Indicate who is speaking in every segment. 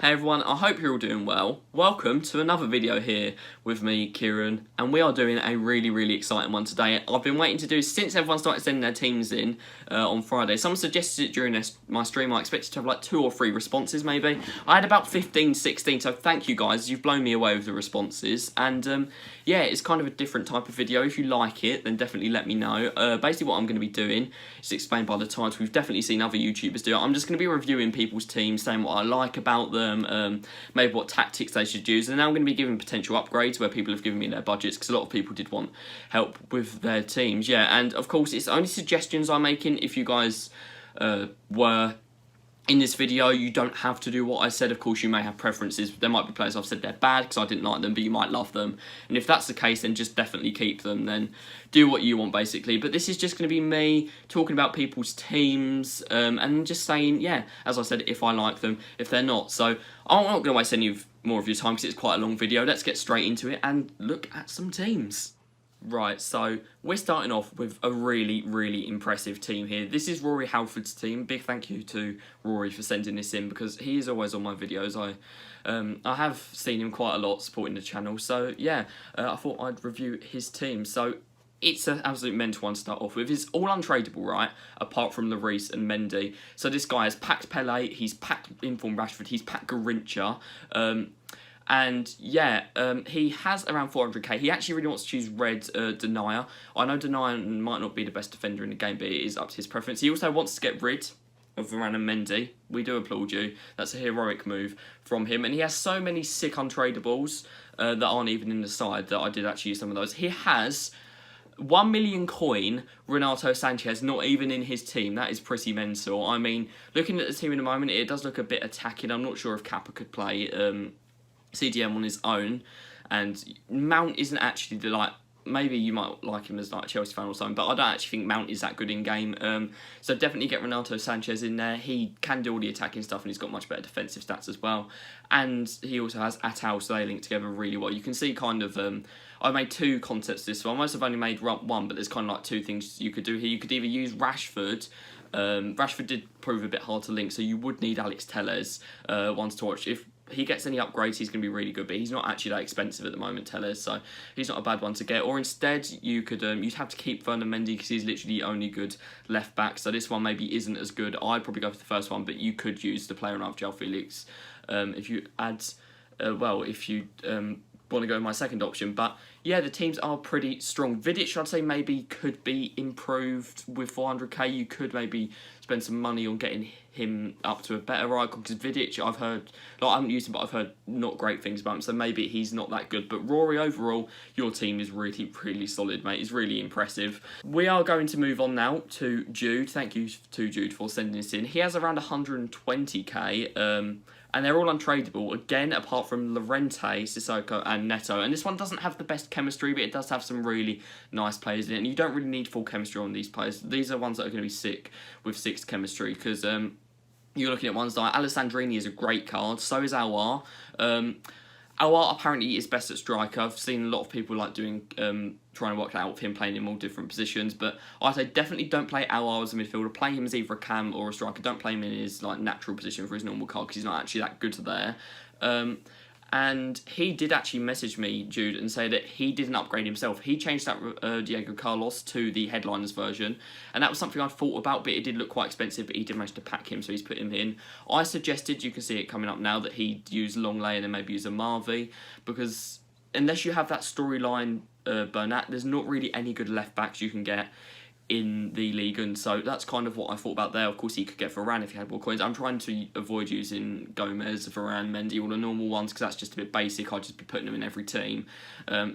Speaker 1: Hey everyone, I hope you're all doing well. Welcome to another video here with me, Kieran, and we are doing a really exciting one today. I've been waiting to do since everyone started sending their teams in on Friday. Someone suggested it during my stream. I expected to have like 2 or 3 responses maybe. I had about 15, 16, so thank you guys. You've blown me away with the responses. And yeah, it's kind of a different type of video. If you like it, then definitely let me know. Basically what I'm going to be doing is explained by the title. We've definitely seen other YouTubers do it. I'm just going to be reviewing people's teams, saying what I like about them, maybe what tactics they should use, and now I'm going to be giving potential upgrades where people have given me their budgets, because a lot of people did want help with their teams. Yeah, and of course it's only suggestions I'm making. If you guys were in this video, you don't have to do what I said. Of course, you may have preferences. There might be players I've said they're bad because I didn't like them, but you might love them. And if that's the case, then just definitely keep them. Then do what you want, basically. But this is just going to be me talking about people's teams and just saying, yeah, as I said, if I like them, if they're not. So I'm not going to waste any more of your time because it's quite a long video. Let's get straight into it and look at some teams. Right, so we're starting off with a really impressive team here. This is Rory Halford's team. Big thank you to Rory for sending this in because he is always on my videos. I have seen him quite a lot supporting the channel. So yeah, I thought I'd review his team. So it's an absolute mental one to start off with. It's all untradeable, right? Apart from Lloris and Mendy. So this guy has packed Pele, he's packed Informed Rashford, he's packed Garincha. And yeah, he has around 400k. He actually really wants to choose red Denier. I know Denier might not be the best defender in the game, but it is up to his preference. He also wants to get rid of Varane and Mendy. We do applaud you. That's a heroic move from him. And he has so many sick untradables that aren't even in the side that I did actually use some of those. He has 1 million coin Renato Sanchez not even in his team. That is pretty mental. I mean, looking at the team in a moment, it does look a bit attacking. I'm not sure if Kappa could play CDM on his own, and Mount isn't actually the, like, maybe you might like him as like a Chelsea fan or something, but I don't actually think Mount is that good in game. So definitely get Renato Sanchez in there. He can do all the attacking stuff and he's got much better defensive stats as well. And he also has Atal, so they link together really well. You can see kind of, I made 2 concepts this one. I must have only made 1, but there's kind of like 2 things you could do here. You could either use Rashford. Rashford did prove a bit hard to link, so you would need Alex Telles once to watch. If he gets any upgrades, he's going to be really good, but he's not actually that expensive at the moment, Telles, so he's not a bad one to get. Or instead, you could you'd have to keep Vernon Mendy because he's literally the only good left back, so this one maybe isn't as good. I'd probably go for the first one, but you could use the player on João Felix if you add, if you want to go with my second option. But yeah, the teams are pretty strong. Vidic, I'd say, maybe could be improved with 400k. You could maybe spend some money on getting him up to a better icon, because Vidic, I've heard, like, I haven't used him, but I've heard not great things about him, so maybe he's not that good. But Rory, overall, your team is really solid, mate. It's really impressive. We are going to move on now to Jude. Thank you to Jude for sending this in. He has around 120k, and they're all untradeable, again, apart from Llorente, Sissoko and Neto. And this one doesn't have the best chemistry, but it does have some really nice players in it. And you don't really need full chemistry on these players. These are ones that are going to be sick with 6 chemistry, because you're looking at ones like Alessandrini is a great card, so is Aouar. Aouar apparently is best at striker. I've seen a lot of people like doing trying to work that out with him playing in all different positions, but I say definitely don't play Aouar as a midfielder. Play him as either a cam or a striker. Don't play him in his like natural position for his normal card, because he's not actually that good there. And he did actually message me, Jude, and say that he didn't upgrade himself. He changed that Diego Carlos to the headliners version, and that was something I thought about, but it did look quite expensive, but he did manage to pack him, so he's put him in. I suggested, you can see it coming up now, that he'd use Longley and then maybe use a Marvi, because unless you have that storyline Bernat, there's not really any good left-backs you can get in the league, and so that's kind of what I thought about there. Of course, he could get Varane if he had more coins. I'm trying to avoid using Gomez, Varane, Mendy, all the normal ones, because that's just a bit basic. I'd just be putting them in every team.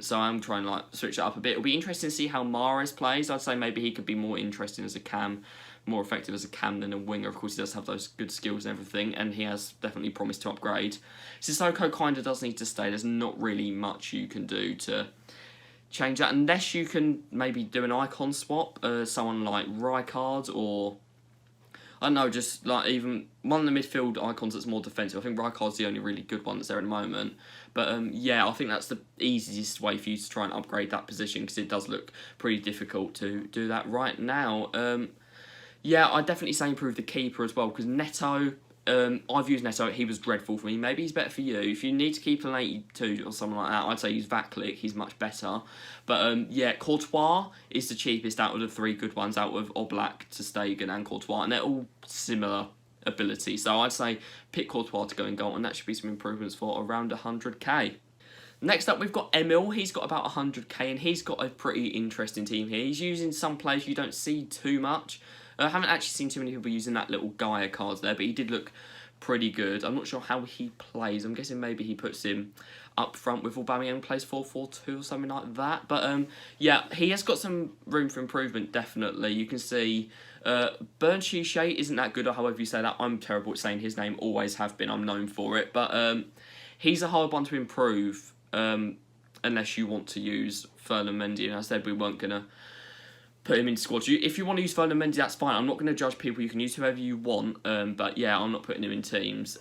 Speaker 1: So I'm trying to like switch it up a bit. It'll be interesting to see how Mahrez plays. I'd say maybe he could be more interesting as a cam, more effective as a cam than a winger. Of course, he does have those good skills and everything, and he has definitely promised to upgrade. Sissoko kind of does need to stay. There's not really much you can do to change that, unless you can maybe do an icon swap, someone like Rijkaard, or I don't know, just like even one of the midfield icons that's more defensive. I think Rijkaard's the only really good one that's there at the moment. But yeah, I think that's the easiest way for you to try and upgrade that position, because it does look pretty difficult to do that right now. Yeah, I'd definitely say improve the keeper as well, because Neto I've used Neto, he was dreadful for me. Maybe he's better for you. If you need to keep an 82 or something like that, I'd say use Vaclik, he's much better. But yeah, Courtois is the cheapest out of the 3 good ones, out of Oblak, ter Stegen and Courtois, and they're all similar ability. So I'd say pick Courtois to go in goal, and that should be some improvements for around 100k. Next up, we've got Emil. He's got about 100k, and he's got a pretty interesting team here. He's using some players you don't see too much. I haven't actually seen too many people using that little Gaia cards there, but he did look pretty good. I'm not sure how he plays. I'm guessing maybe he puts him up front with Aubameyang, plays 4-4-2 or something like that. But yeah, he has got some room for improvement, definitely. You can see Bernshey isn't that good, or however you say that. I'm terrible at saying his name, always have been. I'm known for it. But he's a hard one to improve unless you want to use Ferland Mendy. And I said we weren't going to put him into squads. If you want to use Ferland Mendy, that's fine. I'm not going to judge people. You can use whoever you want. But yeah, I'm not putting him in teams.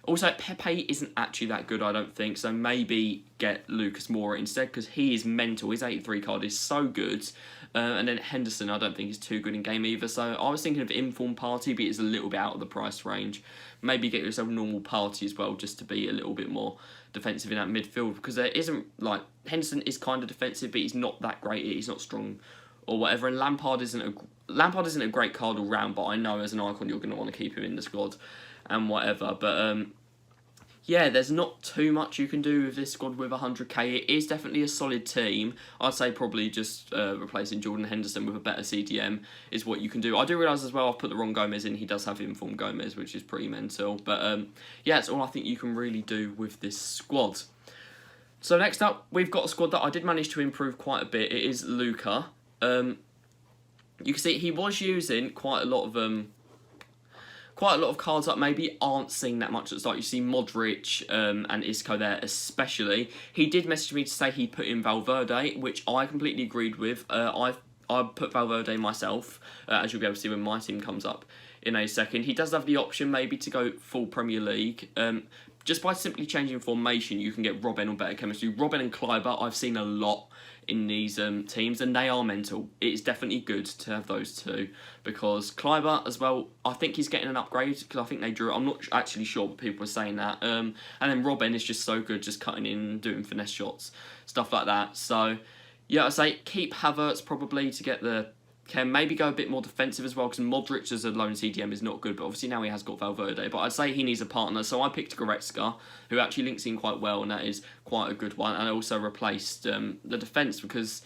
Speaker 1: Also, Pepe isn't actually that good, I don't think. So maybe get Lucas Moura instead, because he is mental. His 83 card is so good. And then Henderson, I don't think is too good in game either. So I was thinking of Inform Party, but it's a little bit out of the price range. Maybe get yourself a normal Party as well, just to be a little bit more defensive in that midfield. Because there isn't, like, Henderson is kind of defensive, but he's not that great. He's not strong or whatever. And Lampard isn't a great card all round, but I know as an icon you're going to want to keep him in the squad and whatever. But yeah, there's not too much you can do with this squad with 100k. It is definitely a solid team. I'd say probably just replacing Jordan Henderson with a better CDM is what you can do. I do realise as well I've put the wrong Gomez in. He does have informed Gomez, which is pretty mental. But yeah, that's all I think you can really do with this squad. So next up, we've got a squad that I did manage to improve quite a bit. It is Luca. You can see he was using quite a lot of cards that maybe aren't seen that much at the start. You see Modric and Isco there especially. He did message me to say he put in Valverde, which I completely agreed with. I put Valverde myself, as you'll be able to see when my team comes up in a second. He does have the option maybe to go full Premier League. Just by simply changing formation, you can get Robben or better chemistry. Robben and Kleiber, I've seen a lot in these teams, and they are mental. It is definitely good to have those two, because Kleiber as well, I think he's getting an upgrade, because I think they drew. I'm not actually sure, but people are saying that. And then Robben is just so good, just cutting in, doing finesse shots, stuff like that. So yeah, I'd say keep Havertz probably to get the chem. Maybe go a bit more defensive as well, because Modric as a lone CDM is not good, but obviously now he has got Valverde. But I'd say he needs a partner, so I picked Goretzka, who actually links in quite well, and that is quite a good one. And I also replaced the defence, because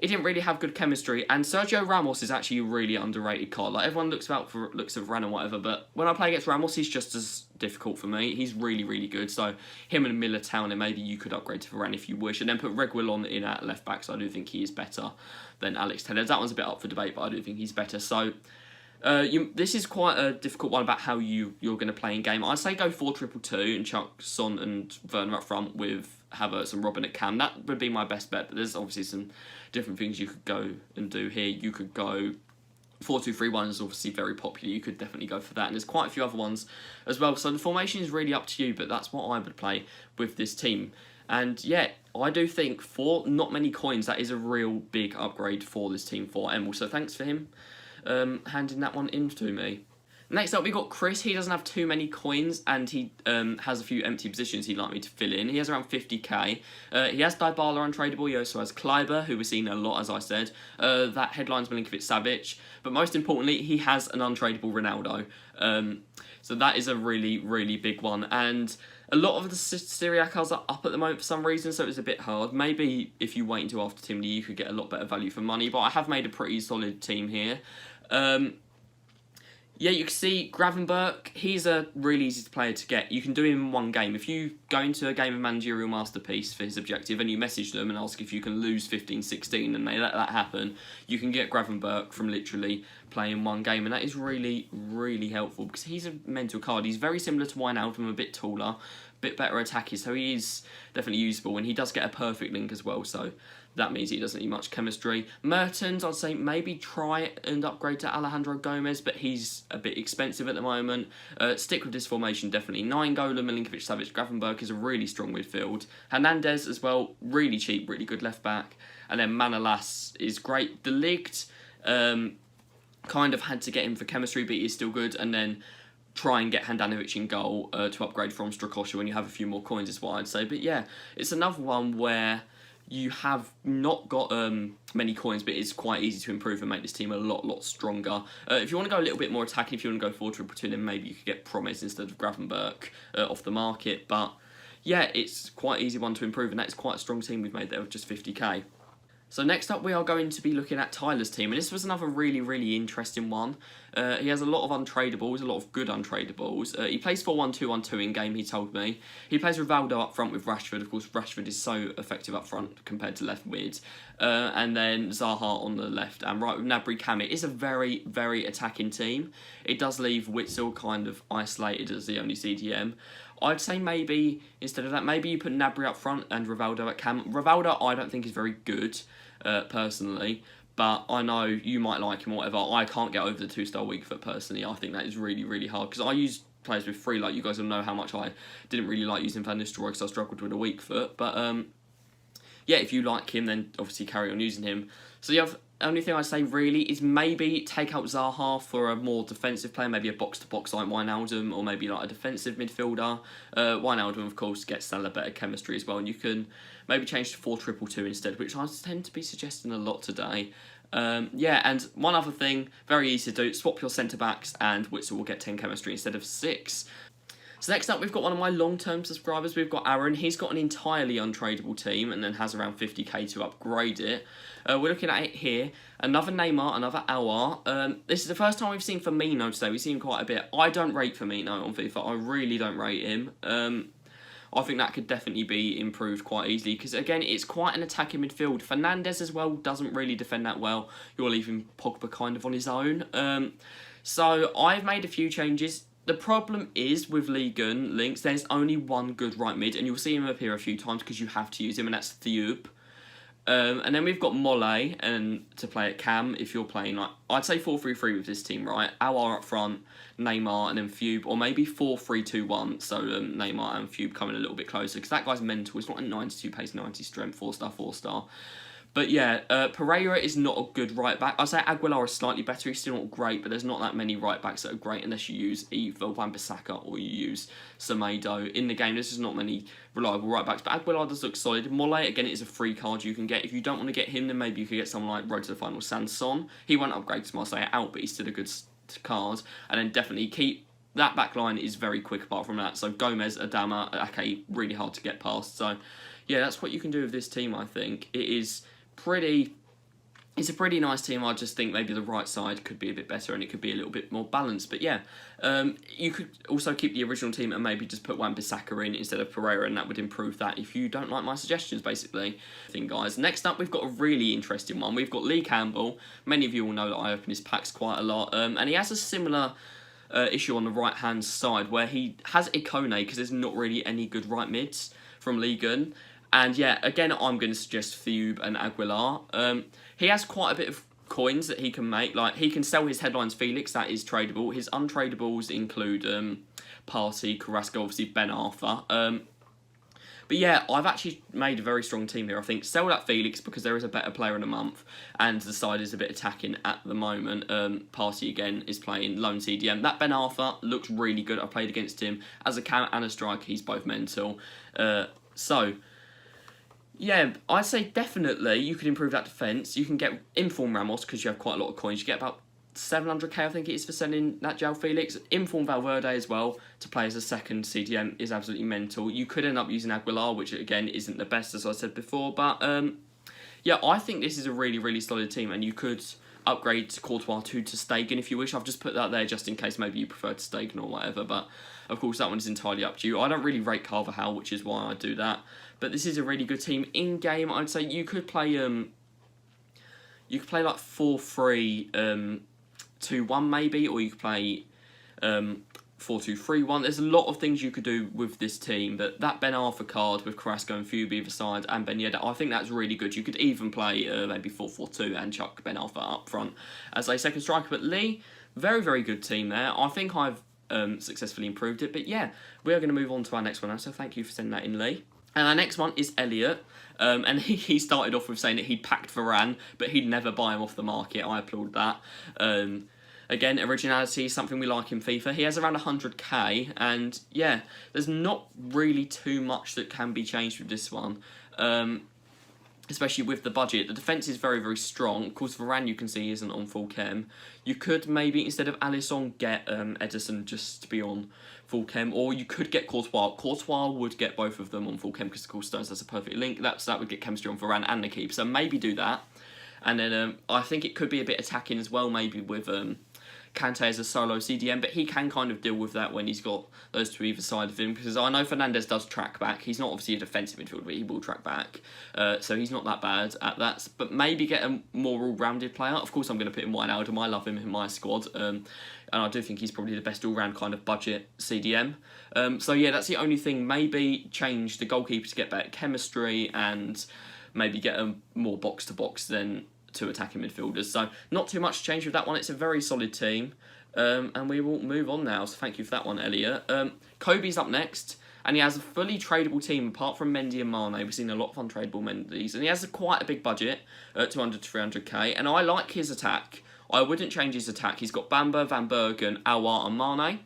Speaker 1: he didn't really have good chemistry. And Sergio Ramos is actually a really underrated card. Like, everyone looks at Varane and whatever, but when I play against Ramos, he's just as difficult for me. He's really, really good. So him and Militao, and maybe you could upgrade to Varane if you wish, and then put Reguilon in at left back. So I do think he is better than Alex Tellez. That one's a bit up for debate, but I do think he's better. So this is quite a difficult one about how you're going to play in game. I'd say go 4-2-2 and chuck Son and Werner up front with Havertz and Robben at cam. That would be my best bet, but there's obviously some different things you could go and do here. You could go 4-2-3-1 is obviously very popular. You could definitely go for that, and there's quite a few other ones as well. So the formation is really up to you, but that's what I would play with this team. And yeah, I do think for not many coins, that is a real big upgrade for this team for Emil. So thanks for him handing that one in to me. Next up, we got Chris. He doesn't have too many coins, and he has a few empty positions he'd like me to fill in. He has around 50k. He has Dybala untradeable. He also has Kleiber, who we're seeing a lot, as I said. That headline's Milinkovic-Savic. But most importantly, he has an untradeable Ronaldo. So that is a really, really big one. And a lot of the Serie A cards are up at the moment for some reason, so it's a bit hard. Maybe if you wait until after Team League, you could get a lot better value for money. But I have made a pretty solid team here. Yeah, you can see Gravenberch, he's a really easy player to get. You can do him in one game. If you go into a game of Managerial Masterpiece for his objective and you message them and ask if you can lose 15-16 and they let that happen, you can get Gravenberch from literally playing one game. And that is really, really helpful, because he's a mental card. He's very similar to Wijnaldum, a bit taller, a bit better attacky, so he is definitely usable. And he does get a perfect link as well, so that means he doesn't need much chemistry. Mertens, I'd say maybe try and upgrade to Alejandro Gomez, but he's a bit expensive at the moment. Stick with this formation, definitely. 9-goaler, Milinkovic-Savic, Gravenberch is a really strong midfield. Hernandez as well, really cheap, really good left back. And then Manolas is great. De Ligt, kind of had to get him for chemistry, but he's still good. And then try and get Handanovic in goal to upgrade from Strakosha when you have a few more coins, is what I'd say. But yeah, it's another one where you have not got many coins, but it's quite easy to improve and make this team a lot stronger. If you want to go a little bit more attacking, if you want to go 4-2-2, then maybe you could get Promes instead of Gravenberg off the market. But yeah, it's quite easy one to improve, and that's quite a strong team we've made there with just 50k. So next up, we are going to be looking at Tyler's team, and this was another really interesting one. He has a lot of untradables, a lot of good untradables. He plays 4-1-2-1-2 in game, he told me. He plays Rivaldo up front with Rashford. Of course, Rashford is so effective up front compared to left mid. And then Zaha on the left and right with Gnabry Cam. It is a very attacking team. It does leave Witsel kind of isolated as the only CDM. I'd say maybe, instead of that, maybe you put Gnabry up front and Rivaldo at Cam. Rivaldo, I don't think is very good, personally, but I know you might like him or whatever. I can't get over the 2-star weak foot, personally. I think that is really hard, because I use players with 3, like you guys will know how much I didn't really like using Van Nistelrooy because I struggled with a weak foot, but yeah, if you like him, then obviously carry on using him. So you have, the only thing I'd say really is maybe take out Zaha for a more defensive player, maybe a box-to-box like Wijnaldum, or maybe like a defensive midfielder. Wijnaldum, of course, gets Salah better chemistry as well, and you can maybe change to 4-2-2 instead, which I tend to be suggesting a lot today. Yeah, and one other thing, very easy to do, swap your centre-backs and Witsel will get 10 chemistry instead of 6. So next up, we've got one of my long-term subscribers. We've got Aaron. He's got an entirely untradable team and then has around 50k to upgrade it. We're looking at it here. Another Neymar, another Aouar. This is the first time we've seen Firmino today. We've seen him quite a bit. I don't rate Firmino on FIFA. I really don't rate him. I think that could definitely be improved quite easily because, again, it's quite an attacking midfield. Fernandes as well doesn't really defend that well. You're leaving Pogba kind of on his own. So I've made a few changes. The problem is with Ligue 1 links, there's only one good right mid, and you'll see him appear a few times because you have to use him, and that's Thioub. And then we've got Mole and to play at Cam if you're playing, like, I'd say 4-3-3 with this team, right? Aouar up front, Neymar, and then Thioub, or maybe 4-3-2-1, so Neymar and Thioub coming a little bit closer, because that guy's mental. He's not a 92 pace, 90 strength, 4-star, 4-star. But yeah, Pereira is not a good right-back. I'd say Aguilar is slightly better. He's still not great, but there's not that many right-backs that are great unless you use either Wan-Bissaka or you use Semedo. In the game, there's just not many reliable right-backs, but Aguilar does look solid. Mole, again, is a free card you can get. If you don't want to get him, then maybe you could get someone like Road to the Final Sanson. He won't upgrade to Marseille out, but he's still a good card. And then definitely keep... That back line is very quick apart from that. So Gomez, Adama, Ake, really hard to get past. So yeah, that's what you can do with this team, I think. It's a pretty nice team. I just think maybe the right side could be a bit better and it could be a little bit more balanced. But yeah, you could also keep the original team and maybe just put Wan-Bissaka in instead of Pereira, and that would improve that if you don't like my suggestions, basically. Guys, next up we've got a really interesting one. We've got Lee Campbell. Many of you will know that I open his packs quite a lot, and he has a similar issue on the right-hand side where he has Ikone because there's not really any good right mids from Ligue 1. And yeah, again, I'm going to suggest Thioub and Aguilar. He has quite a bit of coins that he can make. Like, he can sell his headlines Felix, that is tradable. His untradables include Partey, Carrasco, obviously Ben Arthur. But yeah, I've actually made a very strong team here. I think sell that Felix because there is a better player in a month and the side is a bit attacking at the moment. Partey, again, is playing lone CDM. That Ben Arthur looks really good. I played against him as a cam and a striker. He's both mental. Yeah, I'd say definitely you could improve that defence. You can get Inform Ramos because you have quite a lot of coins. You get about 700k, I think it is, for selling that João Felix. Inform Valverde as well to play as a second CDM is absolutely mental. You could end up using Aguilar, which again isn't the best, as I said before. But yeah, I think this is a really solid team, and you could upgrade Courtois to Stegen if you wish. I've just put that there just in case maybe you prefer to Stegen or whatever. But of course, that one is entirely up to you. I don't really rate Carvajal, which is why I do that. But this is a really good team. In game, I'd say you could play like 4-3-2-1 maybe, or you could play 4-2-3-1. There's a lot of things you could do with this team, but that Ben Arthur card with Carrasco and Thioub either side and Ben Yedder, I think that's really good. You could even play maybe 4-4-2 and chuck Ben Arthur up front as a second striker. But Lee, very good team there. I think I've successfully improved it. But yeah, we are going to move on to our next one now, so thank you for sending that in, Lee. And our next one is Elliot, and he started off with saying that he'd packed Varane, but he'd never buy him off the market. I applaud that. Again, originality is something we like in FIFA. He has around 100k, and yeah, there's not really too much that can be changed with this one. Especially with the budget. The defence is very, very strong. Of course, Varane, you can see, isn't on full chem. You could maybe, instead of Alisson, get Edison just to be on full chem, or you could get Courtois. Courtois would get both of them on full chem, because, of course, Stones has a perfect link. That would get chemistry on Varane and the keeper, so maybe do that. And then I think it could be a bit attacking as well, maybe with Kante as a solo CDM, but he can kind of deal with that when he's got those two either side of him, because I know Fernandes does track back. He's not obviously a defensive midfielder, but he will track back, so he's not that bad at that. But maybe get a more all-rounded player. Of course, I'm going to put in Wijnaldum. I love him in my squad, and I do think he's probably the best all-round kind of budget CDM. So yeah, that's the only thing. Maybe change the goalkeeper to get better chemistry, and maybe get a more box-to-box than two attacking midfielders. So not too much change with that one. It's a very solid team, and we will move on now. So thank you for that one, Elliot. Kobe's up next, and he has a fully tradable team apart from Mendy and Mane. We've seen a lot of untradable Mendys, and he has quite a big budget, 200 to 300k. And I like his attack. I wouldn't change his attack. He's got Bamba, Van Bergen, Aouar, and Mane.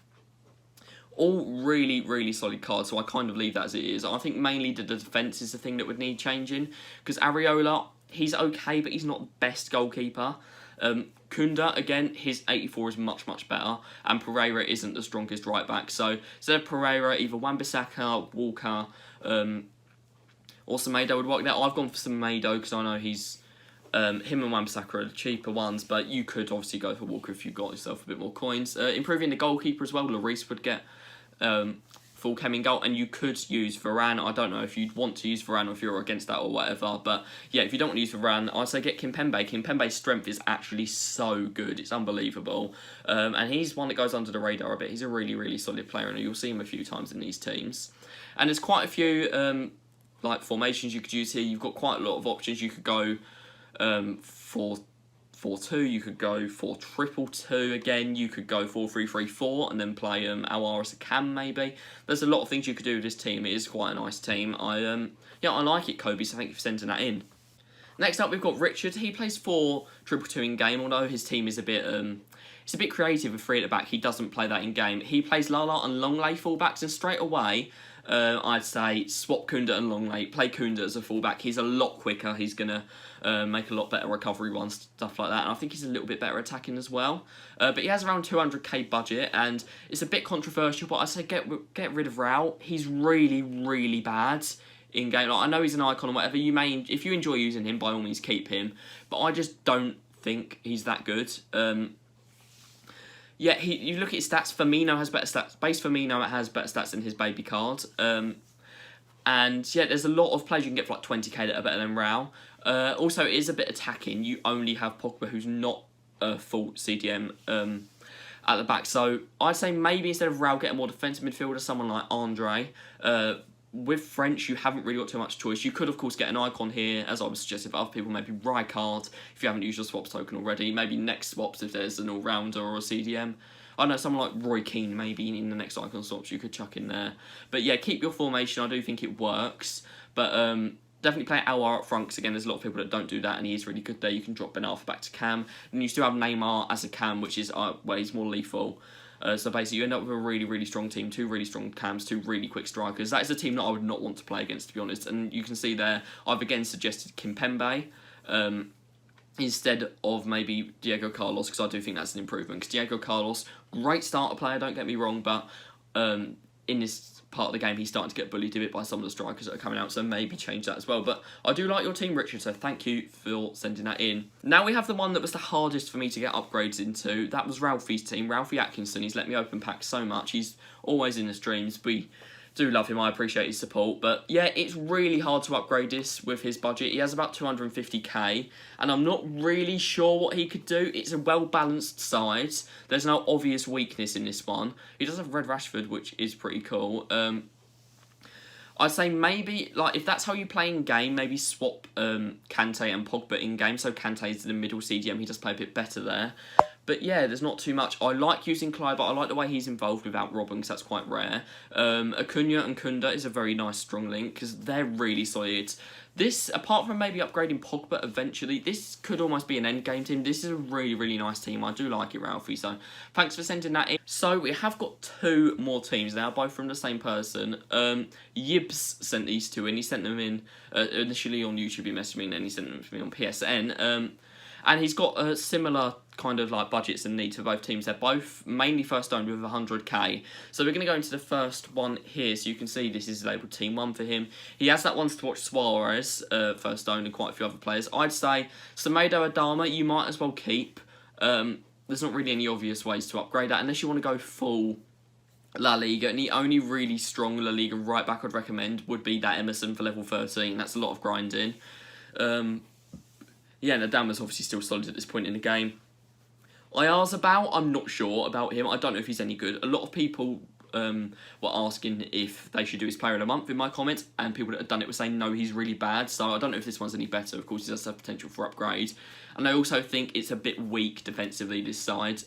Speaker 1: All really, really solid cards, so I kind of leave that as it is. I think mainly the defence is the thing that would need changing, because Areola, he's okay, but he's not the best goalkeeper. Kunda, again, his 84 is much, much better, and Pereira isn't the strongest right back. So instead of Pereira, either Wan-Bissaka, Walker, or Semedo would work there. I've gone for Semedo because I know he's him and Wan-Bissaka are the cheaper ones, but you could obviously go for Walker if you got yourself a bit more coins. Improving the goalkeeper as well, Lloris would get full chem in goal, and you could use Varane. I don't know if you'd want to use Varane or if you're against that or whatever, but yeah, if you don't want to use Varane, I'd say get Kimpembe. Kimpembe's strength is actually so good, it's unbelievable, and he's one that goes under the radar a bit. He's a really, really solid player, and you'll see him a few times in these teams. And there's quite a few like formations you could use here. You've got quite a lot of options. You could go 4-4-2, you could go 4-2-2 again, you could go 4-3-3-4 and then play Aouar as a cam maybe. There's a lot of things you could do with this team. It is quite a nice team. Yeah, I like it, Kobe, so thank you for sending that in. Next up, we've got Richard. He plays 4-2-2 in game, although his team is a bit it's a bit creative with 3 at the back. He doesn't play that in game. He plays Lala and Longley fullbacks, and straight away I'd say swap Kunda and Longley. Play Kunda as a fullback. He's a lot quicker. He's going to make a lot better recovery runs, stuff like that. And I think he's a little bit better attacking as well. But he has around 200k budget, and it's a bit controversial, but I say get rid of Raul. He's really, really bad in game. Like, I know he's an icon or whatever. You may, if you enjoy using him, by all means keep him. But I just don't think he's that good. Yeah, you look at his stats. Firmino has better stats. Base Firmino has better stats than his baby card. And yeah, there's a lot of players you can get for like 20k that are better than Raul. Also, it is a bit attacking. You only have Pogba, who's not a full CDM at the back. So I'd say maybe instead of Raul, get a more defensive midfielder, someone like Andre. With French, you haven't really got too much choice. You could, of course, get an icon here, as I was suggesting for other people, maybe Rijkaard, if you haven't used your swaps token already. Maybe next swaps if there's an all-rounder or a CDM. I don't know, someone like Roy Keane, maybe in the next icon swaps you could chuck in there. But yeah, keep your formation. I do think it works. But definitely play Aouar up front, because again, there's a lot of people that don't do that, and he is really good there. You can drop Ben Arfa back to cam. And you still have Neymar as a cam, which is where he's more lethal. So basically, you end up with a really, really strong team, 2 really strong cams, 2 really quick strikers. That is a team that I would not want to play against, to be honest. And you can see there, I've again suggested Kimpembe instead of maybe Diego Carlos, because I do think that's an improvement. Because Diego Carlos, great starter player, don't get me wrong, but in this part of the game, he's starting to get bullied a bit by some of the strikers that are coming out, so maybe change that as well. But I do like your team, Richard, so thank you for sending that in. Now we have the one that was the hardest for me to get upgrades into. That was Ralphie's team, Ralphie Atkinson. He's let me open packs so much. He's always in the streams. We do love him. I appreciate his support. But yeah, it's really hard to upgrade this with his budget. He has about 250k, and I'm not really sure what he could do. It's a well-balanced side. There's no obvious weakness in this one. He does have Red Rashford, which is pretty cool. I'd say maybe, like, if that's how you play in game, maybe swap Kante and Pogba in game. So Kante is the middle CDM. He does play a bit better there. But yeah, there's not too much. I like using Clyde, but I like the way he's involved without Robin, because that's quite rare. Acuna and Kunda is a very nice strong link, because they're really solid. This, apart from maybe upgrading Pogba eventually, this could almost be an endgame team. This is a really, really nice team. I do like it, Ralphie, so thanks for sending that in. So we have got 2 more teams now, both from the same person. YIBS sent these 2 in. He sent them in initially on YouTube, he messaged me, and then he sent them to me on PSN. And he's got a similar kind of like budgets and needs for both teams. They're both mainly first owned with 100k. So we're going to go into the first one here. So you can see this is labelled Team 1 for him. He has that Once to Watch Suarez, first owned, and quite a few other players. I'd say Semedo Adama, you might as well keep. There's not really any obvious ways to upgrade that unless you want to go full La Liga. And the only really strong La Liga right back I'd recommend would be that Emerson for level 13. That's a lot of grinding. Yeah, and Adama's obviously still solid at this point in the game. Ayarzabal, I'm not sure about him. I don't know if he's any good. A lot of people were asking if they should do his player of the month in my comments, and people that had done it were saying no, he's really bad. So I don't know if this one's any better. Of course, he does have potential for upgrade. And I also think it's a bit weak defensively, this side.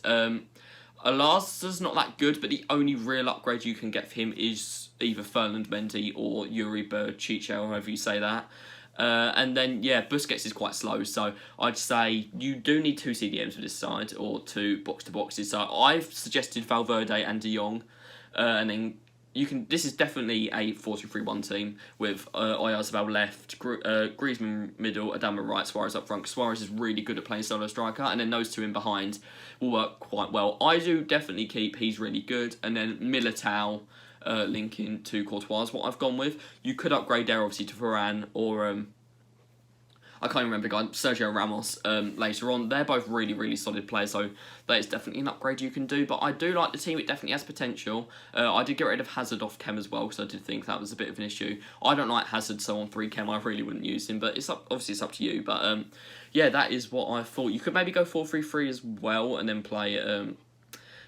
Speaker 1: Alarza's not that good, but the only real upgrade you can get for him is either Fernand Mendy or Yuri Berchiche, however you say that. And then, yeah, Busquets is quite slow, so I'd say you do need 2 CDMs for this side, or 2 box-to-boxes. So I've suggested Valverde and De Jong, and then you can. This is definitely a 4-2-3-1 team with Oyarzabal left, Griezmann middle, Adama right, Suarez up front. Suarez is really good at playing solo striker, and then those 2 in behind will work quite well. I do definitely keep, he's really good, and then Militao, linking to Courtois is what I've gone with. You could upgrade there obviously to Varane or I can't even remember the guy, Sergio Ramos later on. They're both really, really solid players, so that is definitely an upgrade you can do. But I do like the team, it definitely has potential. I did get rid of Hazard off Chem as well, because I did think that was a bit of an issue. I don't like Hazard, so on 3 Chem I really wouldn't use him, but obviously it's up to you. But yeah, that is what I thought. You could maybe go 4-3-3 as well, and then play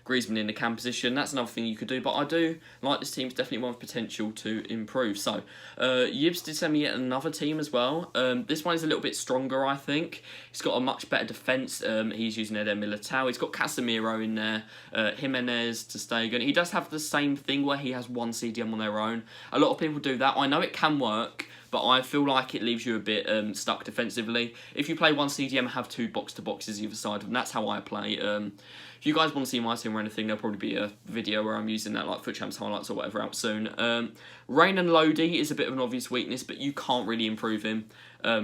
Speaker 1: Griezmann in the cam position. That's another thing you could do, but I do like this team. It's definitely one with potential to improve. So YIBS did send me yet another team as well. This one is a little bit stronger, I think. He's got a much better defence. He's using Eder Militao. He's got Casemiro in there, Jimenez, Ter Stegen. He does have the same thing where he has 1 CDM on their own. A lot of people do that. I know it can work, but I feel like it leaves you a bit stuck defensively. If you play 1 CDM, have 2 box-to-boxes either side, and that's how I play. If you guys want to see my team or anything, there'll probably be a video where I'm using that, like Foot Champs highlights or whatever, out soon. Rain and Lodi is a bit of an obvious weakness, but you can't really improve him.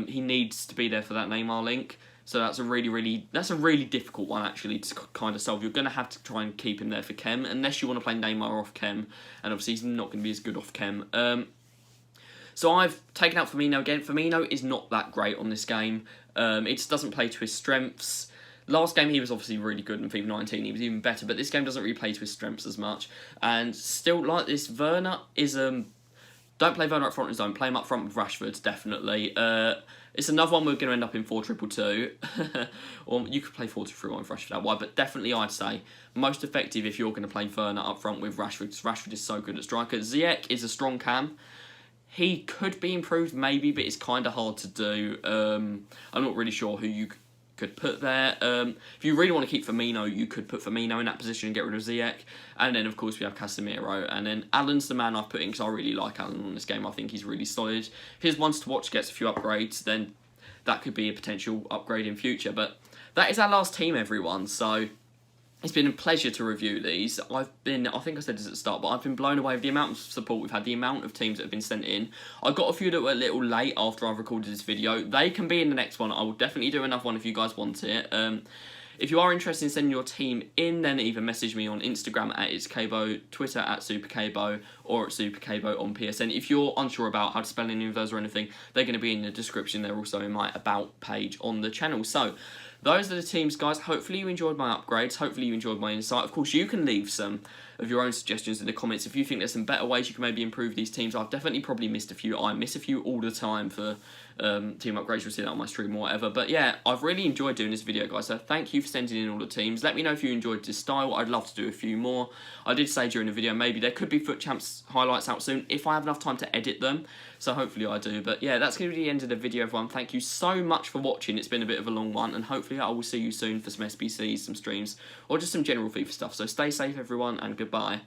Speaker 1: He needs to be there for that Neymar link. So that's a really difficult one actually to kind of solve. You're going to have to try and keep him there for Chem, unless you want to play Neymar off Chem, and obviously he's not going to be as good off Chem. So I've taken out Firmino again. Firmino is not that great on this game. It just doesn't play to his strengths. Last game he was obviously really good in FIFA 19, he was even better, but this game doesn't really play to his strengths as much. And still like this, Werner is, don't play Werner up front on his own, play him up front with Rashford, definitely. It's another one we're going to end up in 4-2-2, or you could play 4-2-3-1 with Rashford out wide, but definitely I'd say most effective if you're going to play Werner up front with Rashford, because Rashford is so good at striker. Ziyech is a strong cam. He could be improved maybe, but it's kind of hard to do. I'm not really sure who you could put there. If you really want to keep Firmino, you could put Firmino in that position and get rid of Ziyech. And then, of course, we have Casemiro. And then Alan's the man I've put in because I really like Alan on this game. I think he's really solid. If his Once to Watch gets a few upgrades, then that could be a potential upgrade in future. But that is our last team, everyone. So it's been a pleasure to review these. I think I said this at the start, but I've been blown away with the amount of support we've had, the amount of teams that have been sent in. I got a few that were a little late after I've recorded this video. They can be in the next one. I will definitely do another one if you guys want it. If you are interested in sending your team in, then either message me on Instagram at itscabo, Twitter at supercabo, or at supercabo on PSN. If you're unsure about how to spell any of those or anything, they're going to be in the description. They're also in my About page on the channel. So those are the teams, guys. Hopefully you enjoyed my upgrades. Hopefully you enjoyed my insight. Of course, you can leave some of your own suggestions in the comments. If you think there's some better ways you can maybe improve these teams, I've definitely probably missed a few. I miss a few all the time for team upgrades. You'll see that on my stream or whatever. But yeah, I've really enjoyed doing this video, guys. So thank you for sending in all the teams. Let me know if you enjoyed this style. I'd love to do a few more. I did say during the video maybe there could be Foot Champs highlights out soon if I have enough time to edit them. so hopefully I do. But yeah, that's going to be the end of the video, everyone. Thank you so much for watching. It's been a bit of a long one, and hopefully I will see you soon for some SBCs, some streams, or just some general FIFA stuff. So stay safe, everyone, and goodbye.